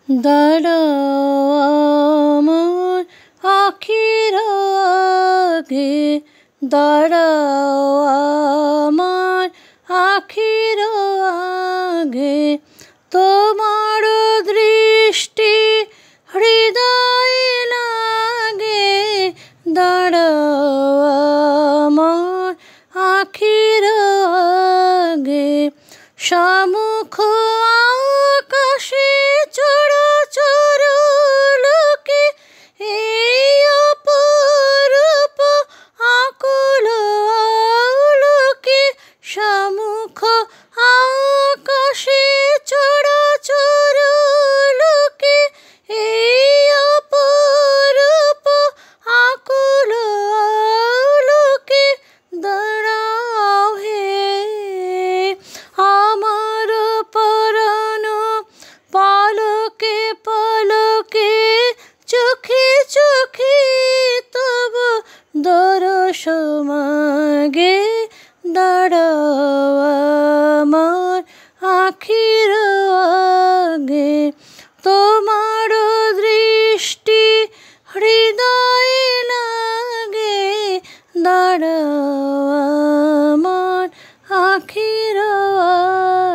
দাঁড়াও আমার আখির আগে, দাঁড়াও আমার আখির আগে, তোমার দৃষ্টি হৃদয়ে লাগে। দাঁড়াও আমার আখির আগে, সম্মুখ আকাশে চরাচর লোকে এই অপরূপ আকুল আলোকে। সম্মুখ আকাশে চরাচর লোকে এই অপরূপ আকুল আলোকে। দাঁড়াও হে আমার পরাণ, পলকে পলকে চোখে চোখে তব দরস মাগে। দাঁড়াও আমার আখির আগে, তোমার দৃষ্টি হৃদয়ে লাগে। দাঁড়াও আমার আখির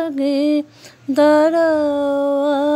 আগে, দাঁড়াও।